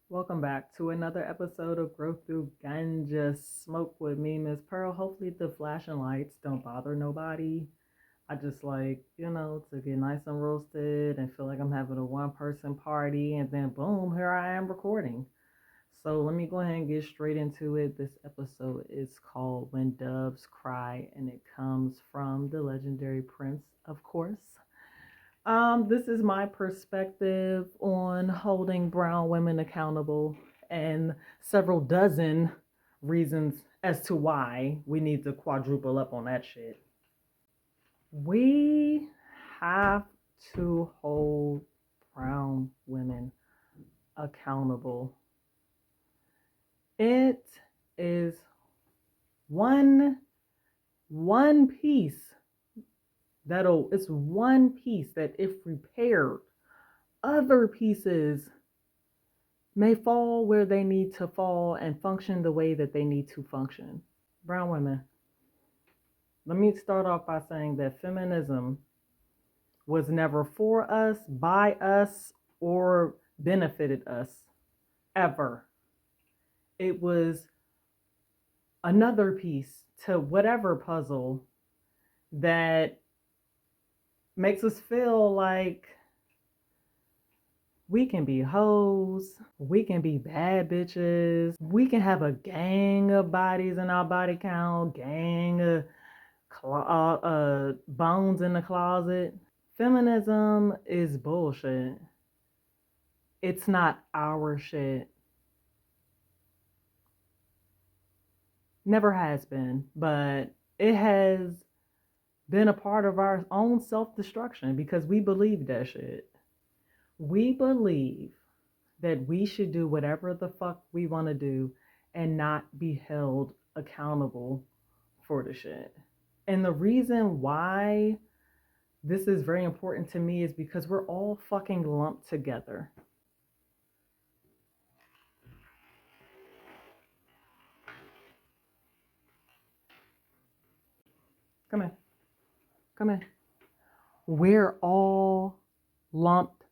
Welcome back to another episode of Growth Through Ganja Smoke with me, Miss Pearl. Hopefully, the flashing lights don't bother nobody. I just to get nice and roasted and feel like I'm having a one person party, and then boom, here I am recording. So, let me go ahead and get straight into it. This episode is called When Doves Cry, and it comes from the legendary Prince, of course. This is my perspective on holding brown women accountable and several dozen reasons as to why we need to quadruple up on that shit. We have to hold brown women accountable. It is one one piece it's one piece that if repaired, other pieces may fall where they need to fall and function the way that they need to function. Brown women. Let me start off by saying that feminism was never for us, by us, or benefited us, ever. It was another piece to whatever puzzle that makes us feel like we can be hoes, we can be bad bitches, we can have a gang of bodies in our body count, gang of bones in the closet. Feminism is bullshit. It's not our shit. Never has been, but it has been a part of our own self-destruction because we believe that shit. We believe that we should do whatever the fuck we want to do and not be held accountable for the shit. And the reason why this is very important to me is because we're all fucking lumped together. Come in. Come in. We're all lumped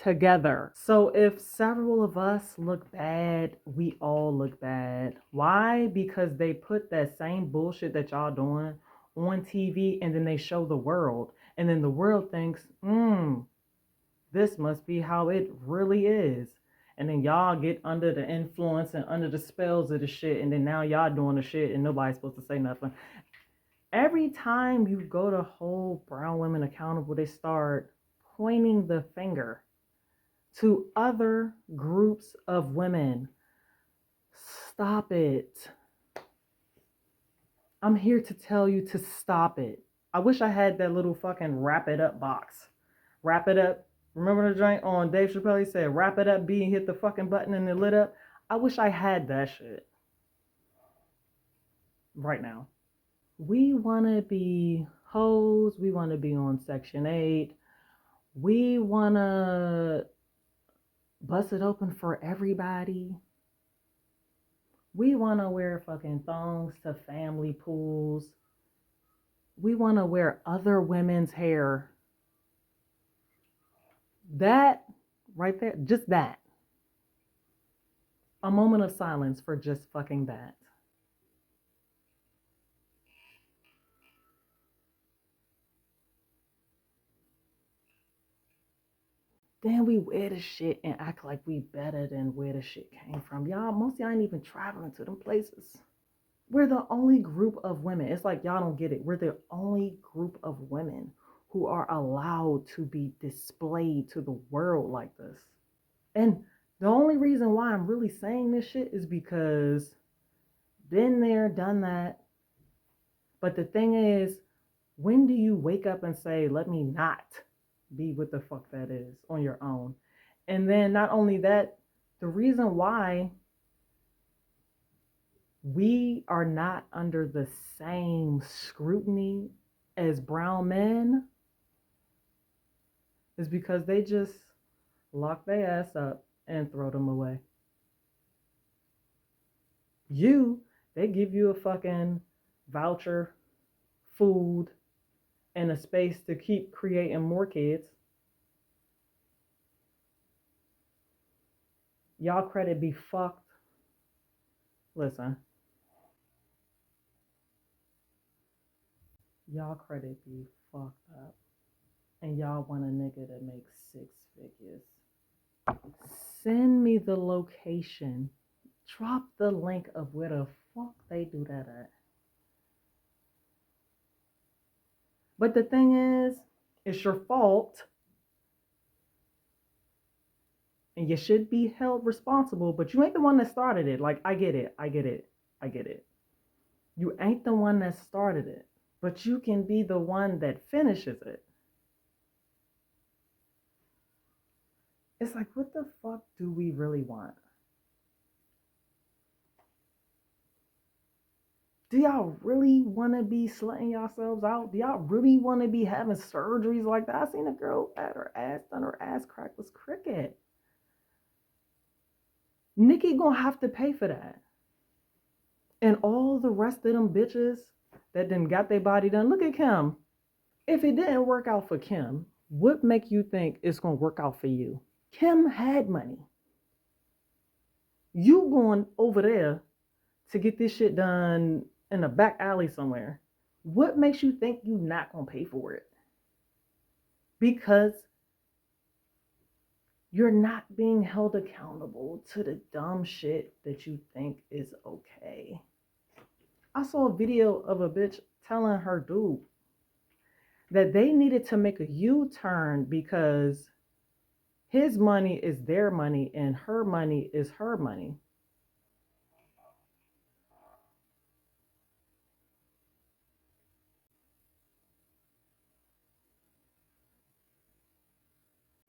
together. So if several of us look bad, we all look bad. Why? Because they put that same bullshit that y'all doing on TV and then they show the world. And then the world thinks, this must be how it really is. And then y'all get under the influence and under the spells of the shit. And then now y'all doing the shit and nobody's supposed to say nothing. Every time you go to hold brown women accountable, they start pointing the finger to other groups of women. Stop it. I'm here to tell you to stop it. I wish I had that little fucking wrap it up box. Wrap it up. Remember the joint on Dave Chappelle? He said, wrap it up, B, and hit the fucking button and it lit up. I wish I had that shit right now. We want to be hoes. We want to be on Section 8. We want to bust it open for everybody. We want to wear fucking thongs to family pools. We want to wear other women's hair. That right there, just that. A moment of silence for just fucking that. Then we wear the shit and act like we better than where the shit came from. Y'all, most of y'all ain't even traveling to them places. We're the only group of women. It's like y'all don't get it. We're the only group of women who are allowed to be displayed to the world like this. And the only reason why I'm really saying this shit is because been there, done that. But the thing is, when do you wake up and say, let me not be what the fuck that is on your own? And then not only that, the reason why we are not under the same scrutiny as brown men is because they just lock their ass up and throw them away. They give you a fucking voucher, food, and a space to keep creating more kids. Y'all credit be fucked. Listen, y'all credit be fucked up. And y'all want a nigga that makes 6 figures. Send me the location. Drop the link of where the fuck they do that at. But the thing is, it's your fault. And you should be held responsible, but you ain't the one that started it. Like, I get it. I get it. I get it. You ain't the one that started it, but you can be the one that finishes it. It's like, what the fuck do we really want? Do y'all really want to be slutting yourselves out? Do y'all really want to be having surgeries like that? I seen a girl had her ass done, her ass crack was cricket. Nikki gonna have to pay for that. And all the rest of them bitches that done got their body done. Look at Kim. If it didn't work out for Kim, what make you think it's gonna work out for you? Kim had money. You going over there to get this shit done in a back alley somewhere. What makes you think you not gonna pay for it? Because you're not being held accountable to the dumb shit that you think is okay. I saw a video of a bitch telling her dude that they needed to make a U-turn because his money is their money and her money is her money.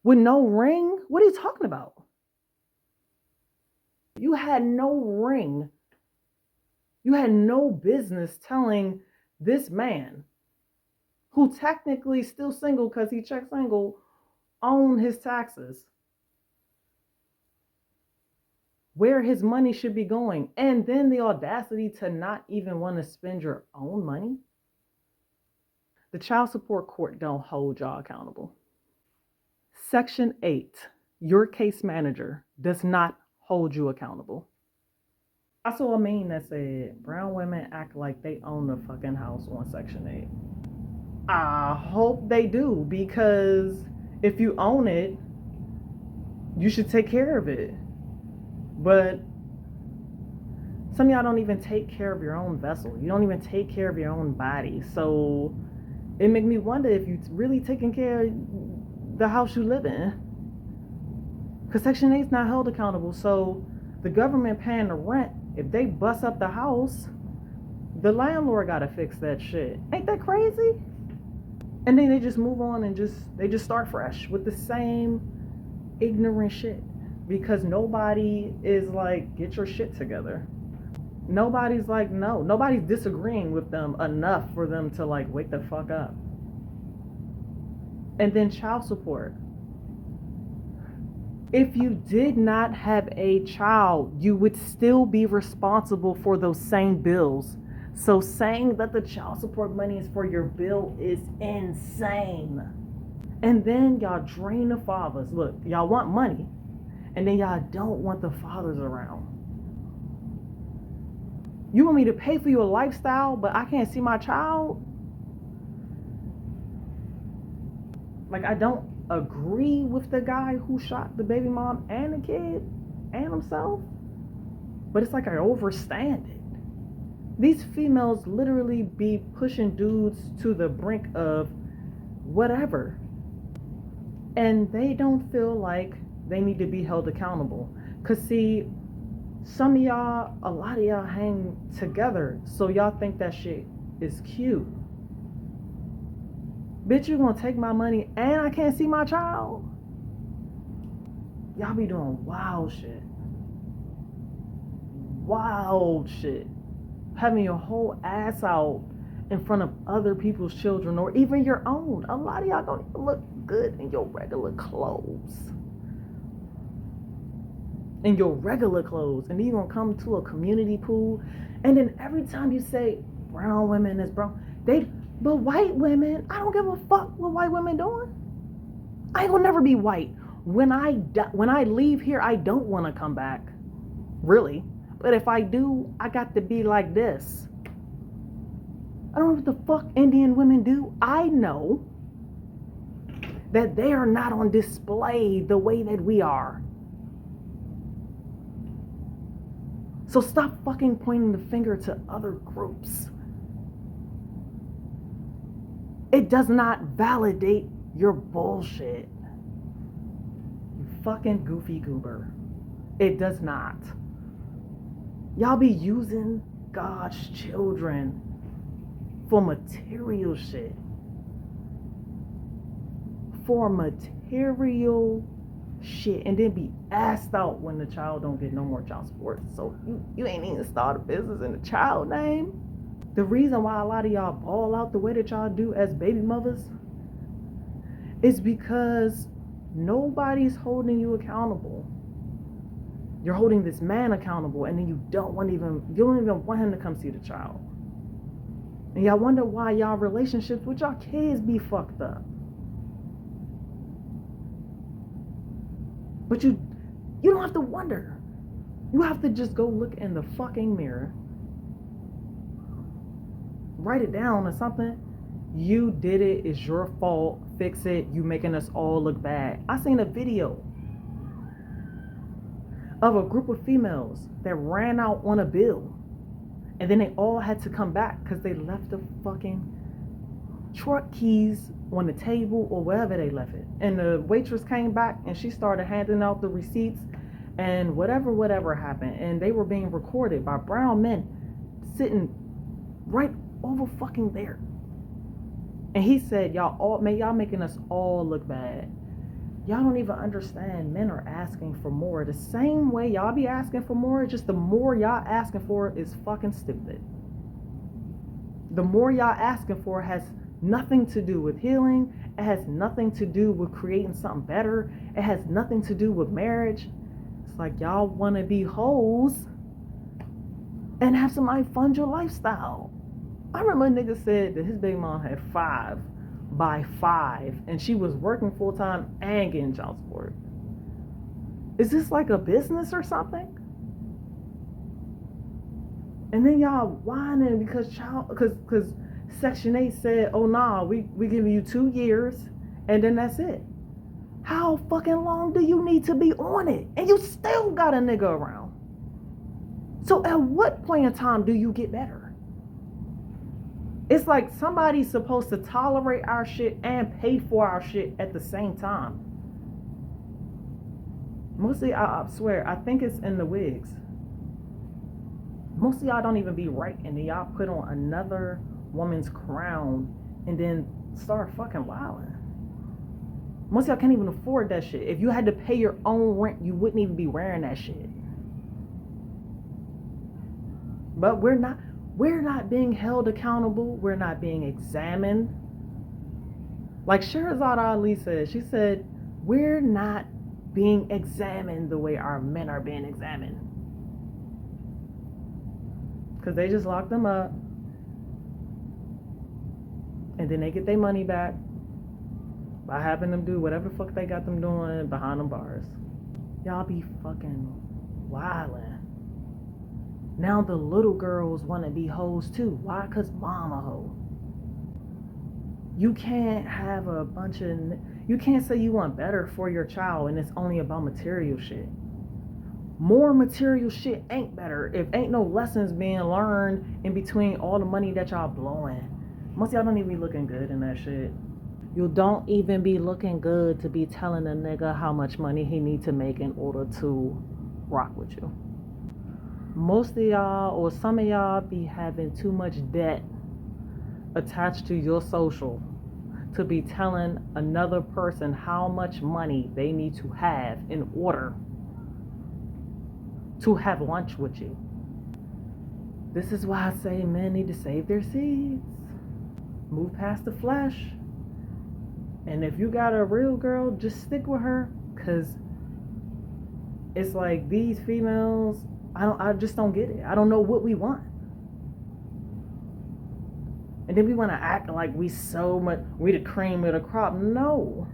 With no ring? What are you talking about? You had no ring. You had no business telling this man, who technically still single because he checked single, own his taxes, where his money should be going, and then the audacity to not even want to spend your own money. The child support court don't hold y'all accountable. Section 8, your case manager does not hold you accountable. I saw a meme that said, brown women act like they own the fucking house on Section 8. I hope they do, because if you own it, you should take care of it. But some of y'all don't even take care of your own vessel. You don't even take care of your own body. So it makes me wonder if you really taking care of the house you live in. Because Section 8 is not held accountable. So the government paying the rent, if they bust up the house, the landlord got to fix that shit. Ain't that crazy? And then they just move on and they just start fresh with the same ignorant shit. Because nobody is like, get your shit together. Nobody's like, no. Nobody's disagreeing with them enough for them to like wake the fuck up. And then child support. If you did not have a child, you would still be responsible for those same bills. So saying that the child support money is for your bill is insane. And then y'all drain the fathers. Look, y'all want money, and then y'all don't want the fathers around. You want me to pay for your lifestyle, but I can't see my child? Like, I don't agree with the guy who shot the baby mom and the kid and himself, but it's like I overstand it. These females literally be pushing dudes to the brink of whatever, and they don't feel like they need to be held accountable. Cause see, some of y'all, a lot of y'all hang together, so y'all think that shit is cute. Bitch, you gonna take my money and I can't see my child? Y'all be doing wild shit. Wild shit. Having your whole ass out in front of other people's children or even your own. A lot of y'all don't even look good in your regular clothes. In your regular clothes. And then you're gonna come to a community pool, and then every time you say brown women is brown, but white women, I don't give a fuck what white women doing. I ain't gonna never be white. When I leave here, I don't want to come back, really. But if I do, I got to be like this. I don't know what the fuck Indian women do. I know that they are not on display the way that we are. So stop fucking pointing the finger to other groups. It does not validate your bullshit. You fucking goofy goober. It does not. Y'all be using God's children for material shit. For material shit. And then be asked out when the child don't get no more child support. So you ain't even start a business in the child name. The reason why a lot of y'all ball out the way that y'all do as baby mothers is because nobody's holding you accountable. You're holding this man accountable, and then you don't even want him to come see the child. And y'all wonder why y'all relationships with y'all kids be fucked up. But you don't have to wonder. You have to just go look in the fucking mirror. Write it down or something. You did it. It's your fault. Fix it. You making us all look bad. I seen a video of a group of females that ran out on a bill, and then they all had to come back because they left the fucking truck keys on the table or wherever they left it. And the waitress came back and she started handing out the receipts and whatever happened. And they were being recorded by brown men sitting right over fucking there. And he said, y'all making us all look bad. Y'all don't even understand men are asking for more. The same way y'all be asking for more, just the more y'all asking for is fucking stupid. The more y'all asking for has nothing to do with healing. It has nothing to do with creating something better. It has nothing to do with marriage. It's like y'all want to be hoes and have somebody fund your lifestyle. I remember a nigga said that his baby mom had 5 by 5 and she was working full time and getting child support. Is this like a business or something? And then y'all whining because Section 8 said, oh nah, we giving you 2 years and then that's it. How fucking long do you need to be on it? And you still got a nigga around. So at what point in time do you get better? It's like somebody's supposed to tolerate our shit and pay for our shit at the same time. Mostly, I swear, I think it's in the wigs. Most of y'all don't even be right, and then y'all put on another woman's crown and then start fucking wilding. Most of y'all can't even afford that shit. If you had to pay your own rent, you wouldn't even be wearing that shit. But we're not being held accountable. We're not being examined. Like Sherazade Ali said, she said, we're not being examined the way our men are being examined. Because they just lock them up. And then they get their money back by having them do whatever the fuck they got them doing behind them bars. Y'all be fucking wildin'. Now the little girls want to be hoes too. Why? Because mom a hoe. You can't have you can't say you want better for your child and it's only about material shit. More material shit ain't better if ain't no lessons being learned in between all the money that y'all blowing. Most of y'all don't even be looking good in that shit. You don't even be looking good to be telling a nigga how much money he need to make in order to rock with you. Most of y'all or some of y'all be having too much debt attached to your social to be telling another person how much money they need to have in order to have lunch with you. This is why I say men need to save their seeds. Move past the flesh. And if you got a real girl, just stick with her. Because it's like these females, I just don't get it. I don't know what we want. And then we want to act like we the cream of the crop. No.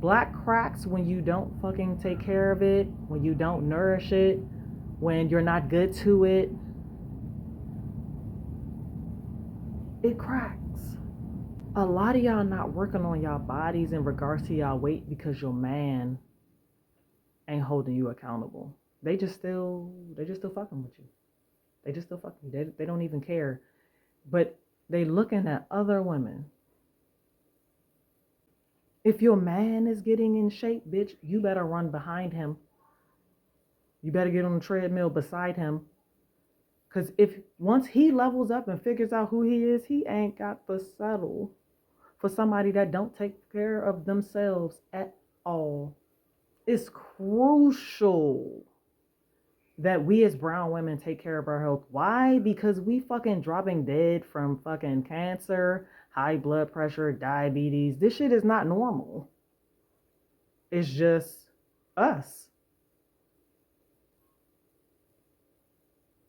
Black cracks when you don't fucking take care of it, when you don't nourish it, when you're not good to it. It cracks. A lot of y'all not working on y'all bodies in regards to y'all weight because your man ain't holding you accountable. They just still fucking with you. They just still fucking you. They don't even care. But they looking at other women. If your man is getting in shape, bitch, you better run behind him. You better get on the treadmill beside him. Because if once he levels up and figures out who he is, he ain't got to settle for somebody that don't take care of themselves at all. It's crucial that we as brown women take care of our health. Why? Because we fucking dropping dead from fucking cancer, high blood pressure, diabetes. This shit is not normal. It's just us.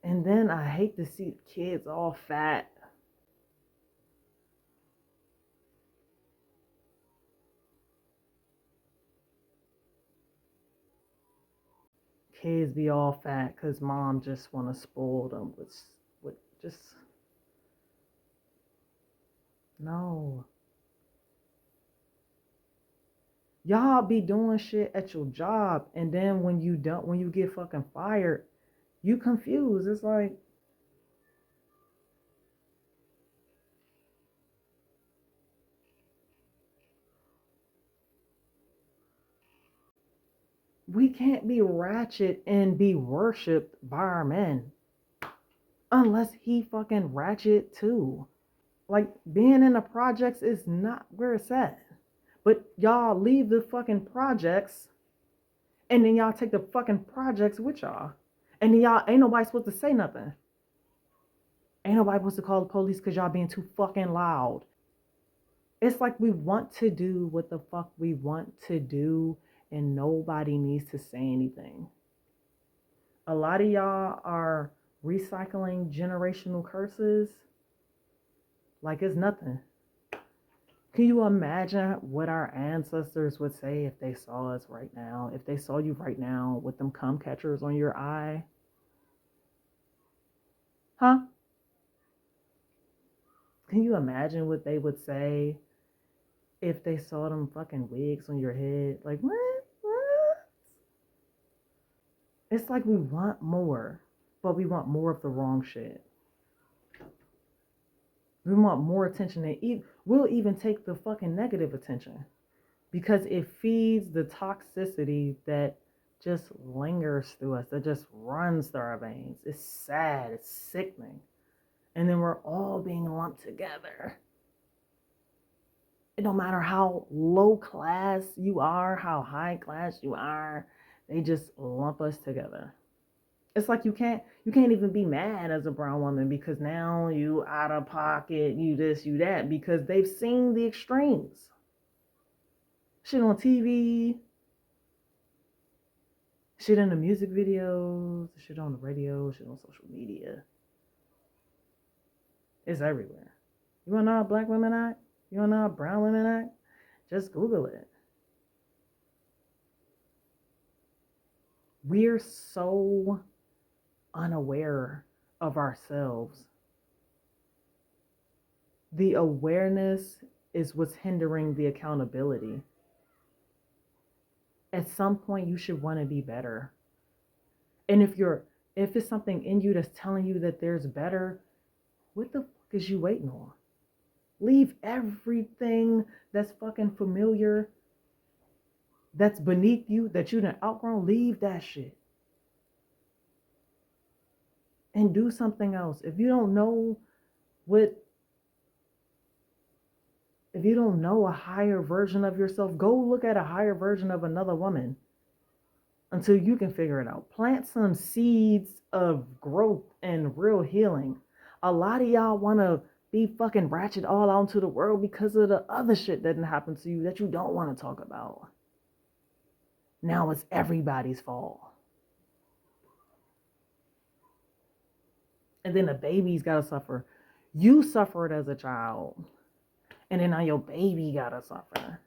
And then I hate to see kids all fat. Kids be all fat because mom just want to spoil them with just no. Y'all be doing shit at your job, and then when you get fucking fired, you confused. It's like, we can't be ratchet and be worshipped by our men unless he fucking ratchet too. Like, being in the projects is not where it's at. But y'all leave the fucking projects, and then y'all take the fucking projects with y'all. And then y'all ain't nobody supposed to say nothing. Ain't nobody supposed to call the police because y'all being too fucking loud. It's like we want to do what the fuck we want to do, and nobody needs to say anything. A lot of y'all are recycling generational curses like it's nothing. Can you imagine what our ancestors would say if they saw us right now? If they saw you right now with them cum catchers on your eye? Huh? Can you imagine what they would say if they saw them fucking wigs on your head? Like, what? What? It's like we want more, but we want more of the wrong shit. We want more attention, and we'll even take the fucking negative attention because it feeds the toxicity that just lingers through us, that just runs through our veins. It's sad, it's sickening. And then we're all being lumped together. It don't matter how low class you are, how high class you are, they just lump us together. It's like you can't even be mad as a brown woman because now you out of pocket, you this, you that, because they've seen the extremes. Shit on TV, shit in the music videos, shit on the radio, shit on social media. It's everywhere. You wanna know how black women act? You wanna know how brown women act? Just Google it. We're so unaware of ourselves. The awareness is what's hindering the accountability. At some point, you should want to be better. And if it's something in you that's telling you that there's better, what the fuck is you waiting on? Leave everything that's fucking familiar, that's beneath you, that you done outgrown. Leave that shit and do something else. If you don't know a higher version of yourself, go look at a higher version of another woman until you can figure it out. Plant some seeds of growth and real healing. A lot of y'all want to be fucking ratchet all out into the world because of the other shit that didn't happen to you that you don't want to talk about. Now it's everybody's fault. And then the baby's got to suffer. You suffered as a child. And then now your baby got to suffer.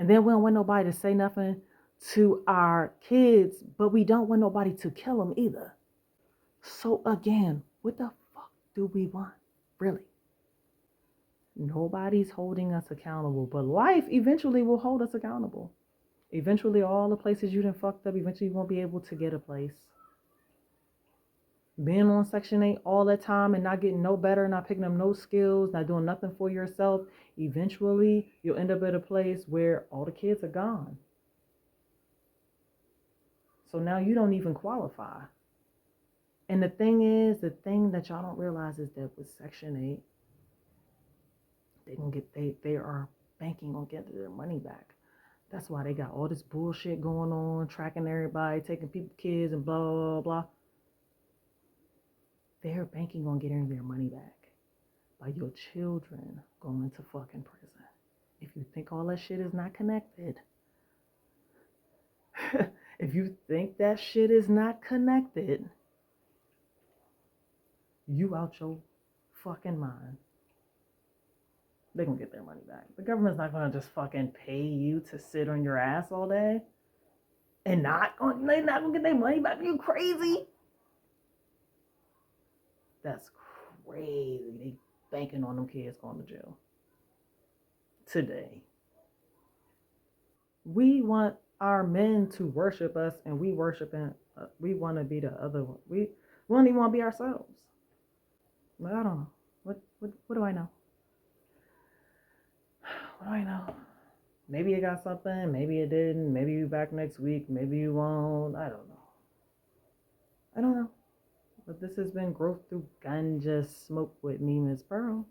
And then we don't want nobody to say nothing to our kids, but we don't want nobody to kill them either. So again, what the fuck do we want? Really? Nobody's holding us accountable, but life eventually will hold us accountable. Eventually, all the places you done fucked up, eventually you won't be able to get a place. Being on Section 8 all the time and not getting no better, not picking up no skills, not doing nothing for yourself, eventually you'll end up at a place where all the kids are gone. So now you don't even qualify. And the thing that y'all don't realize is that with Section 8, they are banking on getting their money back. That's why they got all this bullshit going on, tracking everybody, taking people's kids and blah, blah, blah, blah. They're banking on getting their money back by your children going to fucking prison. If you think all that shit is not connected, if you think that shit is not connected, you out your fucking mind. They're gonna get their money back. The government's not gonna just fucking pay you to sit on your ass all day and they're not gonna get their money back. Are you crazy? That's crazy. They banking on them kids going to jail today. We want our men to worship us, and we worshiping. We want to be the other one. We don't even want to be ourselves. But I don't know. What do I know? What do I know? Maybe it got something. Maybe it didn't. Maybe you back next week. Maybe you won't. I don't know. But this has been Growth Through Ganja Smoke with me, Ms. Pearl.